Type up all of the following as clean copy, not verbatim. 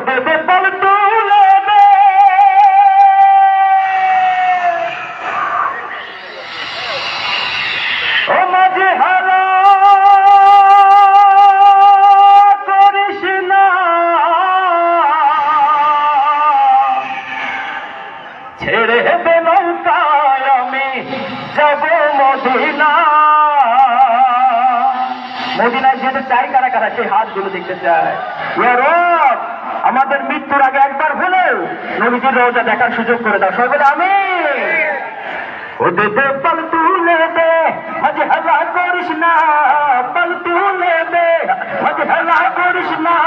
দেবে বল তুলে দে ও মাঝে হারা করিস না ছেড়ে দে নৌকায় আমি যাব মদিনা। মদিনায় যেতে চাই কারা কারা সেই হাতগুলো দেখতে চায়। আমাদের মৃত্যুর আগে একবার হলেও নবীজির রওজা দেখার সুযোগ করে দাও সবাই আমি। ও দে দে পল তুলে দে মাঝে হালা করিস না, পল তুলে দে মাঝে হালা করিস না,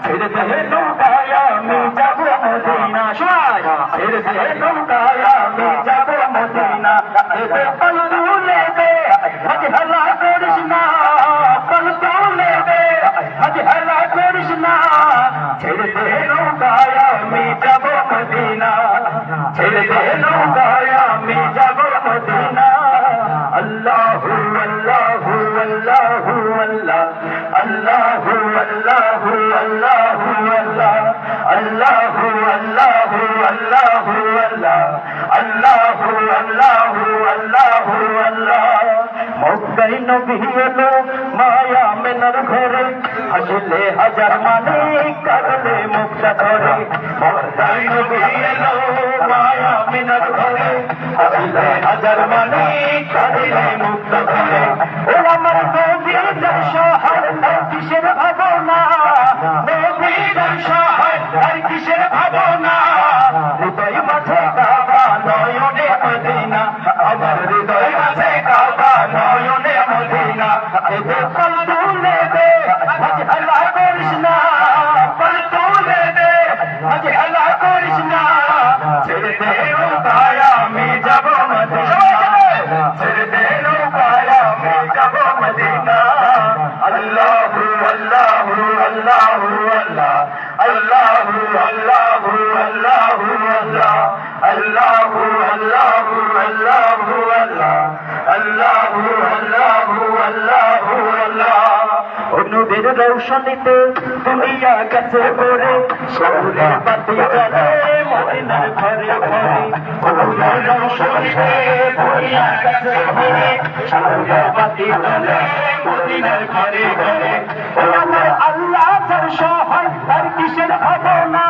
ছেড়ে দে নৌকায় আমি যাব মদিনা। সবাই ছেড়ে দে নৌকায় আমি যাব মদিনা। দে দে পল তুলে দে মাঝে হালা করিস না, পল তুলে দে মাঝে হালা করিস না, ছেড়ে দে নৌকায় আমি যাব মদিনা, ছেড়ে দে নৌকায় আমি যাব মদিনা। আল্লাহু আল্লাহু আল্লাহু আল্লাহ, আল্লাহু আল্লাহু আল্লাহু আল্লাহ, আল্লাহু আল্লাহু আল্লাহু আল্লাহ, আল্লাহু আল্লাহু আল্লাহু আল্লাহ। মক্কায় নবী এলো মায়া মেনার ঘরে, হাসলে হাজার মানে কাঁদলে মুক্তা ধরে। মক্কায় নবী এলো মায়া মেনার ঘরে, হাসলে হাজার মানে কাঁদলে মুক্তা ধরে। ও আমার নবীর সহায় আর কিসের ভাবনা, নবীর সহায় আর কিসের ভাবনা, হৃদয় মাঝে কাবা নয়নে মদিনা, আমার হৃদয় মাঝে কাবা নয়নে মদিনা। এতে পল তুলে দে মাঝে হালা করিস না, পল তুলে দে মাঝে হালা করিস না, ছেড়ে দে নৌকায় আমি যাব মদিনা, ছেড়ে দে নৌকায় আমি যাব মদিনা। আল্লাহু আল্লাহু আল্লাহু আল্লাহ, আল্লাহু আল্লাহু আল্লাহু আল্লাহ, আল্লাহু আল্লাহু আল্লাহু আল্লাহ, আল্লাহু আল্লাহু আল্লাহু আল্লাহ। নূরের রৌশনীতে দুনিয়া গেছে ভরে, শহরের বাতি জ্বলে মদিনার ঘরে ঘরে। নূরের রৌশনীতে দুনিয়া গেছে ভরে, শহরের বাতি জ্বলে মদিনার ঘরে ঘরে। ও আমার আল্লাহ যার সহায় তার কিসের ভাবনা,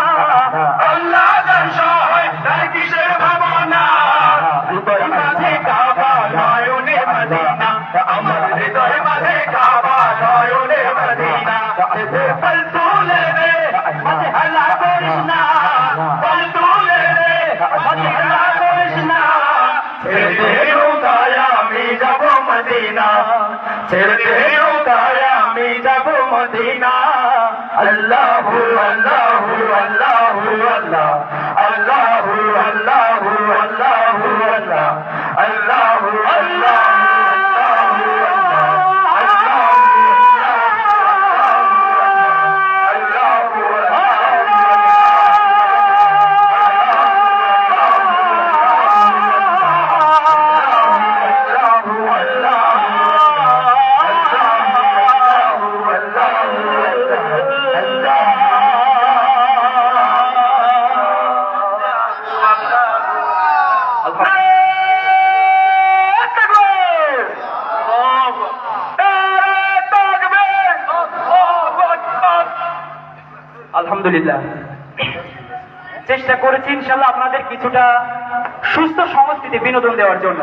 আল্লাহ যার সহায় তার কিসের ভাবনা, হৃদয় মাঝে কাবা নয়নে মদিনা, আমার হৃদয় মাঝে কাবা নয়নে মদিনা। পল তুলে দে মাঝে হালা করিস না, পল তুলে দে মাঝে হালা করিস না, ছেড়ে দে নৌকায় আমি যাব মদিনা, ছেড়ে দে নৌকায় আমি যাব মদিনা। আল্লাহু আল্লাহু আল্লাহু আল্লাহ, আল্লাহু আল্লাহু আল্লাহু আল্লাহ, আল্লাহু আল্লাহু আলহামদুলিল্লাহ চেষ্টা করেছি ইনশাআল্লাহ আপনাদের কিছুটা সুস্থ সংস্কৃতি বিনোদন দেওয়ার জন্য।